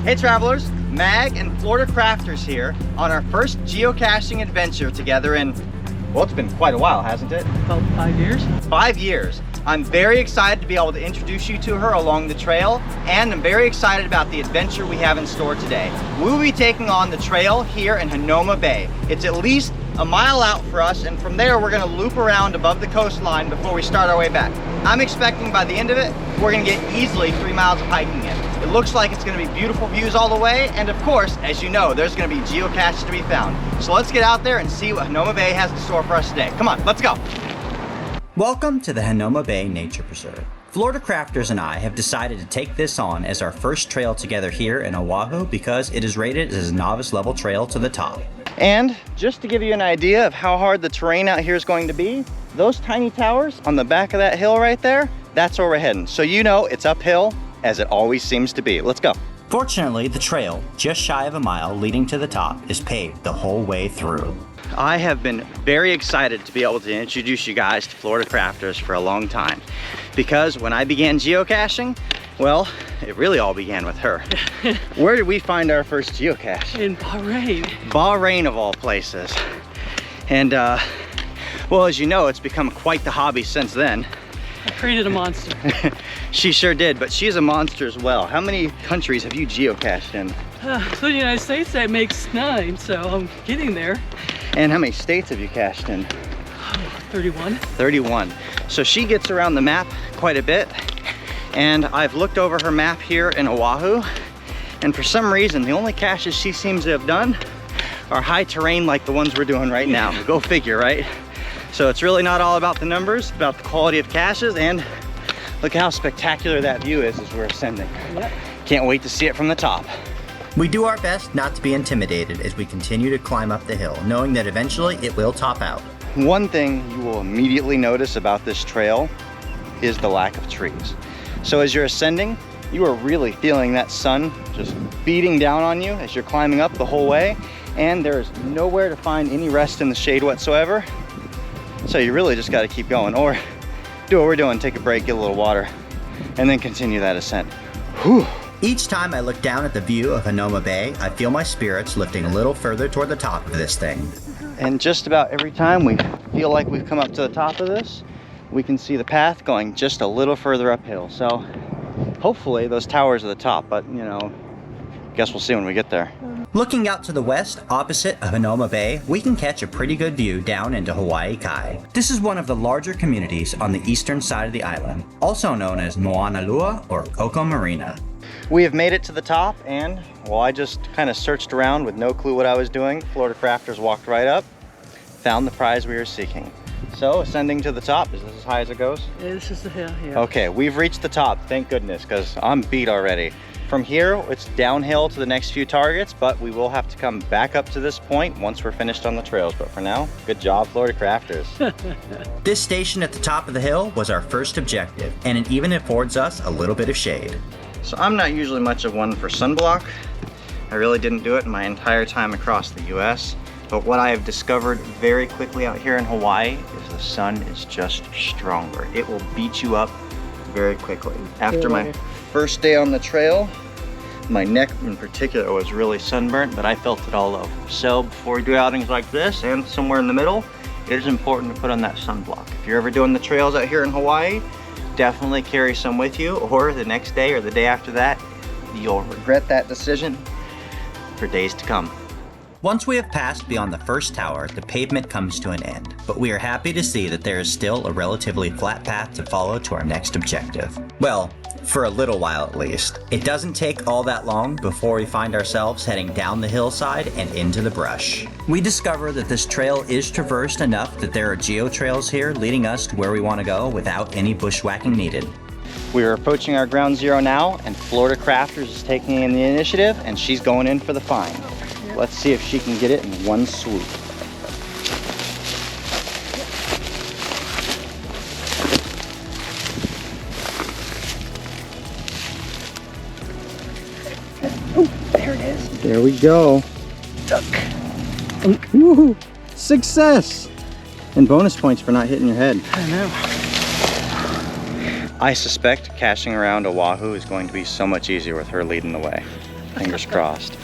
Hey travelers, Mag and FlCrafters here on our first geocaching adventure together in, well, it's been quite a while, hasn't it? About 5 years. 5 years. I'm very excited to be able to introduce you to her along the trail, and I'm very excited about the adventure we have in store today. We'll be taking on the trail here in Hanauma Bay. It's at least a mile out for us, and from there we're gonna loop around above the coastline before we start our way back. I'm expecting by the end of it, we're gonna get easily 3 miles of hiking in. It looks like it's gonna be beautiful views all the way, and of course, as you know, there's gonna be geocaches to be found. So let's get out there and see what Hanauma Bay has in store for us today. Come on, let's go. Welcome to the Hanauma Bay Nature Preserve. FlCrafters and I have decided to take this on as our first trail together here in Oahu because it is rated as a novice level trail to the top. And just to give you an idea of how hard the terrain out here is going to be, those tiny towers on the back of that hill right there, that's where we're heading. So you know it's uphill, as it always seems to be. Let's go. Fortunately, the trail, just shy of a mile leading to the top, is paved the whole way through. I have been very excited to be able to introduce you guys to FlCrafters for a long time, because when I began geocaching, well, it really all began with her. Where did we find our first geocache? In Bahrain. Bahrain of all places. And well, as you know, it's become quite the hobby since then. I created a monster. She sure did, but she's a monster as well. How many countries have you geocached in? So the United States, that makes 9, so I'm getting there. And how many states have you cached in? 31. 31. So she gets around the map quite a bit, and I've looked over her map here in Oahu, and for some reason, the only caches she seems to have done are high terrain like the ones we're doing right now. Go figure, right? So it's really not all about the numbers, about the quality of caches, and look how spectacular that view is as we're ascending. Yep. Can't wait to see it from the top. We do our best not to be intimidated as we continue to climb up the hill, knowing that eventually it will top out. One thing you will immediately notice about this trail is the lack of trees. So as you're ascending, you are really feeling that sun just beating down on you as you're climbing up the whole way, and there is nowhere to find any rest in the shade whatsoever. So you really just got to keep going, or do what we're doing, take a break, get a little water, and then continue that ascent. Whew. Each time I look down at the view of Hanauma Bay, I feel my spirits lifting a little further toward the top of this thing. And just about every time we feel like we've come up to the top of this, we can see the path going just a little further uphill. So hopefully those towers are the top, but you know, guess we'll see when we get there. Looking out to the west, opposite of Hanauma Bay, we can catch a pretty good view down into Hawaii Kai. This is one of the larger communities on the eastern side of the island, also known as Moanalua or Koko Marina. We have made it to the top, and well, I just kind of searched around with no clue what I was doing. FlCrafters walked right up, found the prize we were seeking. So ascending to the top, is this as high as it goes? Yeah, this is the hill, yeah. Okay, we've reached the top, thank goodness, because I'm beat already. From here, it's downhill to the next few targets, but we will have to come back up to this point once we're finished on the trails. But for now, good job, FlCrafters. This station at the top of the hill was our first objective, and it even affords us a little bit of shade. So I'm not usually much of one for sunblock. I really didn't do it in my entire time across the US. But what I have discovered very quickly out here in Hawaii is the sun is just stronger. It will beat you up very quickly. After my first day on the trail, my neck in particular was really sunburnt, but I felt it all over. So before we do outings like this and somewhere in the middle, it is important to put on that sunblock. If you're ever doing the trails out here in Hawaii, definitely carry some with you, or the next day or the day after that, you'll regret that decision for days to come. Once we have passed beyond the first tower, the pavement comes to an end, but we are happy to see that there is still a relatively flat path to follow to our next objective. Well, for a little while at least. It doesn't take all that long before we find ourselves heading down the hillside and into the brush. We discover that this trail is traversed enough that there are geo-trails here leading us to where we want to go without any bushwhacking needed. We are approaching our ground zero now, and FlCrafters is taking in the initiative, and she's going in for the find. Let's see if she can get it in one swoop. Oh, there it is. There we go. Duck. Woohoo! Success! And bonus points for not hitting your head. I know. I suspect caching around Oahu is going to be so much easier with her leading the way. Fingers crossed.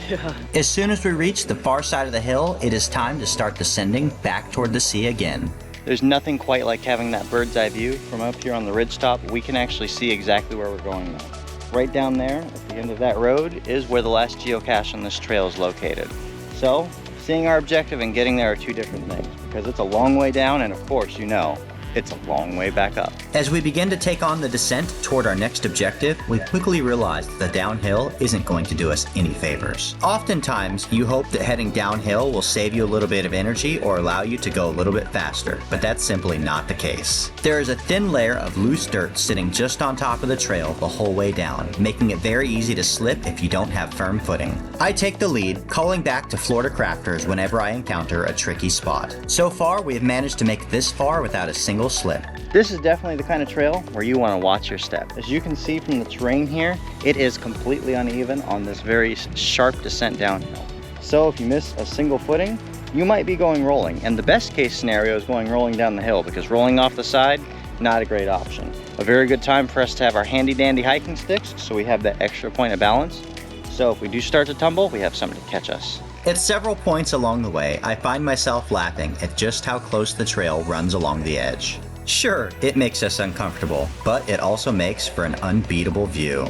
Yeah. As soon as we reach the far side of the hill, it is time to start descending back toward the sea again. There's nothing quite like having that bird's eye view from up here on the ridgetop. We can actually see exactly where we're going now. Right down there at the end of that road is where the last geocache on this trail is located. So seeing our objective and getting there are two different things, because it's a long way down, and of course, you know, it's a long way back up. As we begin to take on the descent toward our next objective, we quickly realize that the downhill isn't going to do us any favors. Oftentimes, you hope that heading downhill will save you a little bit of energy or allow you to go a little bit faster, but that's simply not the case. There is a thin layer of loose dirt sitting just on top of the trail the whole way down, making it very easy to slip if you don't have firm footing. I take the lead, calling back to FlCrafters whenever I encounter a tricky spot. So far, we have managed to make it this far without a single slip. This is definitely the kind of trail where you want to watch your step. As you can see from the terrain here, it is completely uneven on this very sharp descent downhill. So if you miss a single footing, you might be going rolling. And the best case scenario is going rolling down the hill, because rolling off the side, not a great option. A very good time for us to have our handy dandy hiking sticks, so we have that extra point of balance. So if we do start to tumble, we have something to catch us. At several points along the way, I find myself laughing at just how close the trail runs along the edge. Sure, it makes us uncomfortable, but it also makes for an unbeatable view.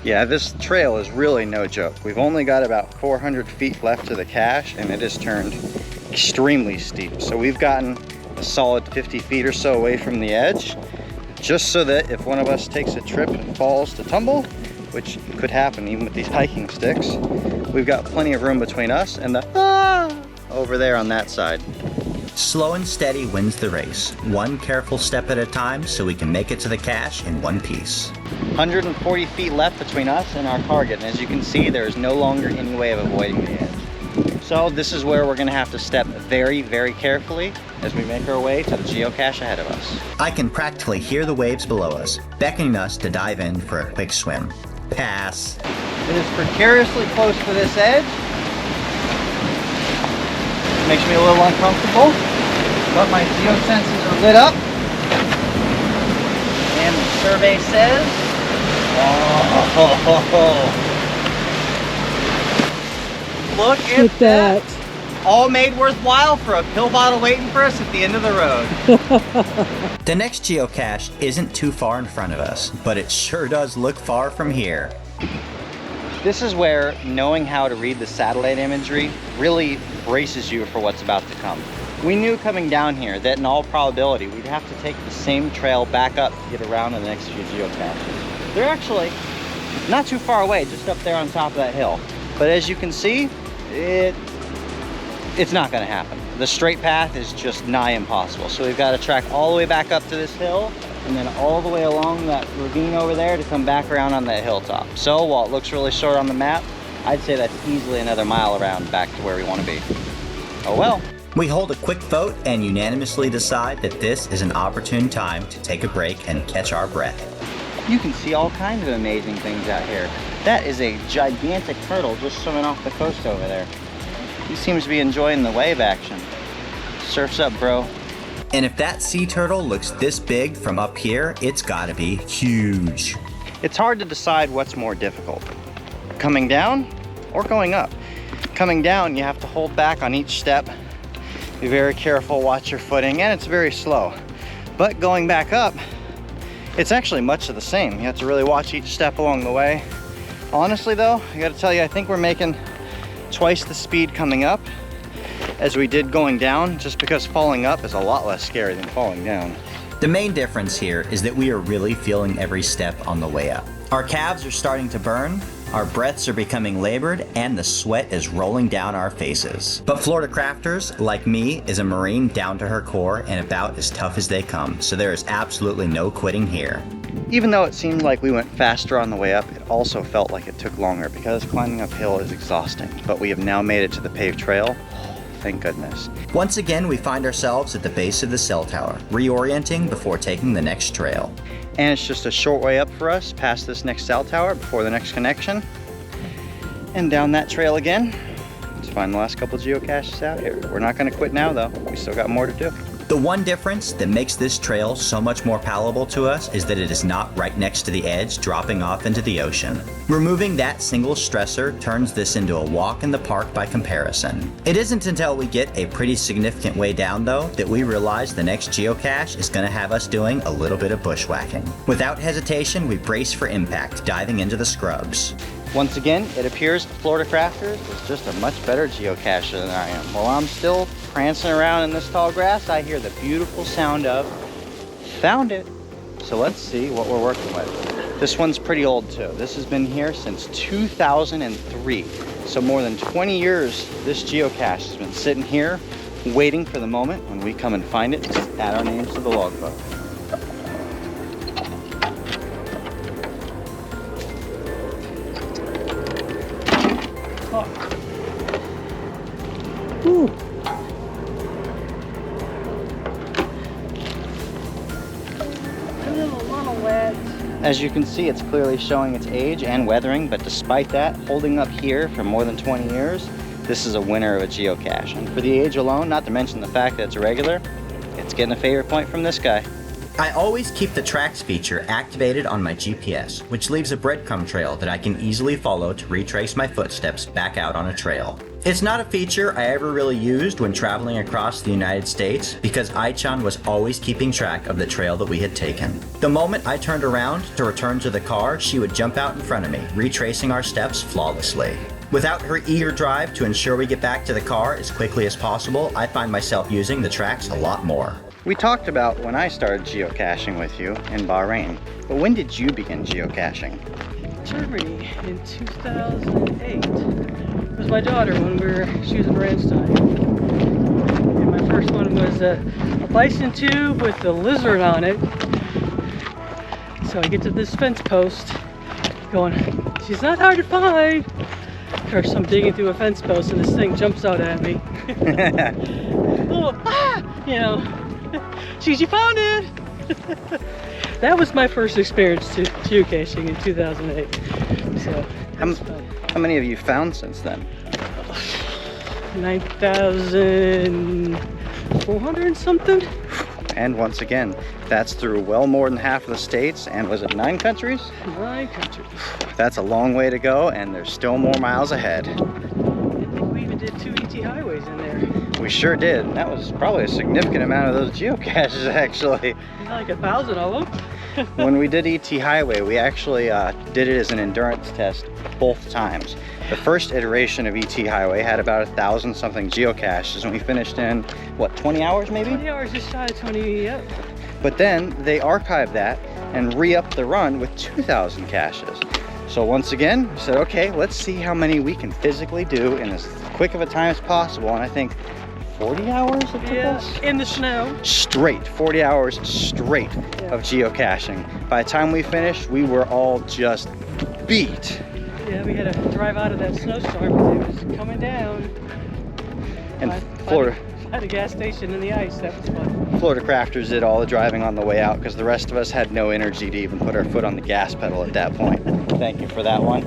Yeah, this trail is really no joke. We've only got about 400 feet left to the cache, and it has turned extremely steep. So we've gotten a solid 50 feet or so away from the edge, just so that if one of us takes a trip and falls to tumble, which could happen even with these hiking sticks, we've got plenty of room between us and the over there on that side. Slow and steady wins the race, one careful step at a time so we can make it to the cache in one piece. 140 feet left between us and our target, and as you can see, there is no longer any way of avoiding the edge. So this is where we're going to have to step very, very carefully as we make our way to the geocache ahead of us. I can practically hear the waves below us, beckoning us to dive in for a quick swim. Pass. It is precariously close to this edge. Makes me a little uncomfortable, but my geosensors are lit up. And the survey says, look at that. All made worthwhile for a pill bottle waiting for us at the end of the road. The next geocache isn't too far in front of us, but it sure does look far from here. This is where knowing how to read the satellite imagery really braces you for what's about to come. We knew coming down here that in all probability we'd have to take the same trail back up to get around to the next few geocaches. They're actually not too far away, just up there on top of that hill. But as you can see, it's not going to happen. The straight path is just nigh impossible. So we've got to track all the way back up to this hill, and then all the way along that ravine over there to come back around on that hilltop. So while it looks really short on the map, I'd say that's easily another mile around back to where we want to be. Oh well. We hold a quick vote and unanimously decide that this is an opportune time to take a break and catch our breath. You can see all kinds of amazing things out here. That is a gigantic turtle just swimming off the coast over there. He seems to be enjoying the wave action. Surf's up, bro. And if that sea turtle looks this big from up here, it's gotta be huge. It's hard to decide what's more difficult, coming down or going up. Coming down, you have to hold back on each step, be very careful, watch your footing, and it's very slow. But going back up, it's actually much of the same. You have to really watch each step along the way. Honestly though, I gotta tell you, I think we're making twice the speed coming up as we did going down, just because falling up is a lot less scary than falling down. The main difference here is that we are really feeling every step on the way up. Our calves are starting to burn, our breaths are becoming labored, and the sweat is rolling down our faces. But FlCrafters, like me, is a Marine down to her core and about as tough as they come, so there is absolutely no quitting here. Even though it seemed like we went faster on the way up, it also felt like it took longer because climbing uphill is exhausting. But we have now made it to the paved trail. Thank goodness. Once again, we find ourselves at the base of the cell tower, reorienting before taking the next trail. And it's just a short way up for us past this next cell tower before the next connection. And down that trail again to find the last couple of geocaches out here. We're not going to quit now though. We still got more to do. The one difference that makes this trail so much more palatable to us is that it is not right next to the edge dropping off into the ocean. Removing that single stressor turns this into a walk in the park by comparison. It isn't until we get a pretty significant way down though that we realize the next geocache is going to have us doing a little bit of bushwhacking. Without hesitation, we brace for impact, diving into the scrubs. Once again, it appears Florida Crafters is just a much better geocacher than I am. While I'm still prancing around in this tall grass, I hear the beautiful sound of found it. So let's see what we're working with. This one's pretty old too. This has been here since 2003. So more than 20 years, this geocache has been sitting here waiting for the moment when we come and find it and add our names to the logbook. Ooh. A little wet. As you can see, it's clearly showing its age and weathering, but despite that, holding up here for more than 20 years, this is a winner of a geocache. And for the age alone, not to mention the fact that it's a regular, it's getting a favorite point from this guy. I always keep the tracks feature activated on my GPS, which leaves a breadcrumb trail that I can easily follow to retrace my footsteps back out on a trail. It's not a feature I ever really used when traveling across the United States because Ai-chan was always keeping track of the trail that we had taken. The moment I turned around to return to the car, she would jump out in front of me, retracing our steps flawlessly. Without her eager drive to ensure we get back to the car as quickly as possible, I find myself using the tracks a lot more. We talked about when I started geocaching with you in Bahrain, but when did you begin geocaching? Germany in 2008. It was my daughter when she was in Ramstein. And my first one was a bison tube with a lizard on it. So I get to this fence post going, she's not hard to find. Of course, I'm digging through a fence post and this thing jumps out at me. Oh, ah! You know. You found it! That was my first experience to geocaching in 2008. So, how many have you found since then? 9,400 and something. And once again, that's through well more than half of the states, and was it 9 countries? 9 countries. That's a long way to go, and there's still more miles ahead. I think we even did 2 ET highways in there. We sure did, and that was probably a significant amount of those geocaches actually. Like 1,000 of them. When we did ET Highway, we actually did it as an endurance test both times. The first iteration of ET Highway had about 1,000 something geocaches, and we finished in, what, 20 hours maybe? 20 hours, just shy of 20, yep. But then they archived that and re-upped the run with 2,000 caches. So once again, we said, okay, let's see how many we can physically do in as quick of a time as possible, and I think 40 hours it took us? In the snow. Straight, 40 hours straight of geocaching. By the time we finished, we were all just beat. Yeah, we had to drive out of that snowstorm because it was coming down. And Florida, at a gas station in the ice, that was fun. Florida Crafters did all the driving on the way out because the rest of us had no energy to even put our foot on the gas pedal at that point. Thank you for that one.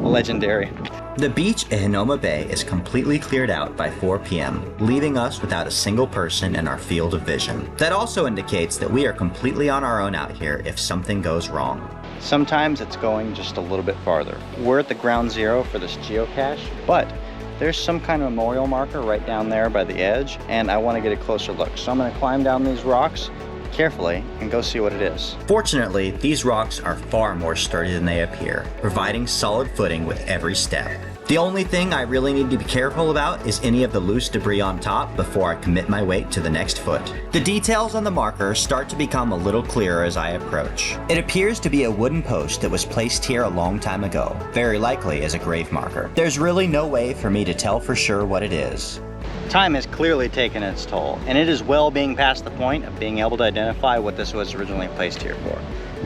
Legendary. The beach at Hanauma Bay is completely cleared out by 4 p.m., leaving us without a single person in our field of vision. That also indicates that we are completely on our own out here if something goes wrong. Sometimes it's going just a little bit farther. We're at the ground zero for this geocache, but there's some kind of memorial marker right down there by the edge, and I want to get a closer look. So I'm going to climb down these rocks carefully and go see what it is. Fortunately, these rocks are far more sturdy than they appear, providing solid footing with every step. The only thing I really need to be careful about is any of the loose debris on top before I commit my weight to the next foot. The details on the marker start to become a little clearer as I approach. It appears to be a wooden post that was placed here a long time ago, very likely as a grave marker. There's really no way for me to tell for sure what it is. Time has clearly taken its toll, and it is well being past the point of being able to identify what this was originally placed here for.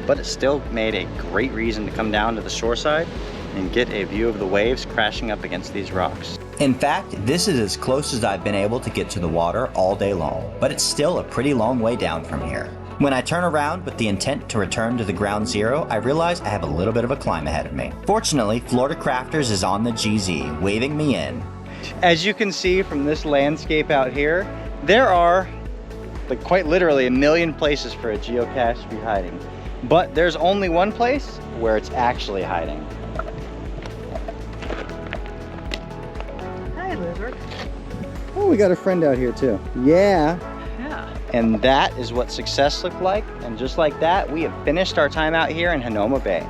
But it still made a great reason to come down to the shoreside and get a view of the waves crashing up against these rocks. In fact, this is as close as I've been able to get to the water all day long, but it's still a pretty long way down from here. When I turn around with the intent to return to the ground zero, I realize I have a little bit of a climb ahead of me. Fortunately, Florida Crafters is on the GZ, waving me in. As you can see from this landscape out here, there are like quite literally a million places for a geocache to be hiding. But there's only one place where it's actually hiding. Hey, lizard. Oh, we got a friend out here too. Yeah. Yeah. And that is what success looked like. And just like that, we have finished our time out here in Hanauma Bay.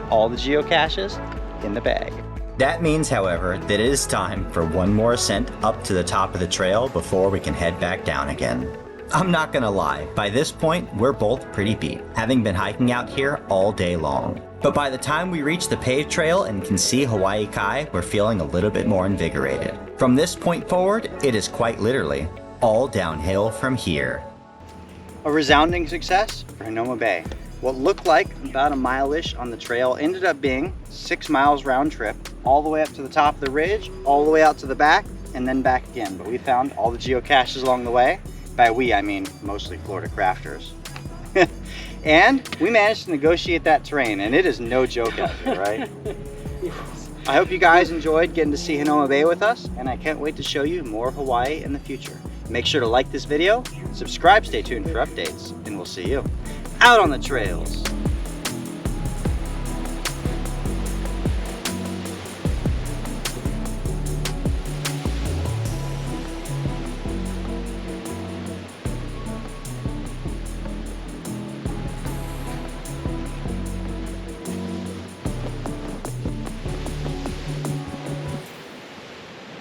All the geocaches in the bag. That means, however, that it is time for one more ascent up to the top of the trail before we can head back down again. I'm not gonna lie, by this point, we're both pretty beat, having been hiking out here all day long. But by the time we reach the paved trail and can see Hawaii Kai, we're feeling a little bit more invigorated. From this point forward, it is quite literally all downhill from here. A resounding success for Hanauma Bay. What looked like about a mile-ish on the trail ended up being 6 miles round trip, all the way up to the top of the ridge, all the way out to the back, and then back again. But we found all the geocaches along the way. By we, I mean mostly FlCrafters. And we managed to negotiate that terrain, and it is no joke out here, right? Yes. I hope you guys enjoyed getting to see Hanauma Bay with us, and I can't wait to show you more of Hawaii in the future. Make sure to like this video, subscribe, stay tuned for updates, and we'll see you out on the trails.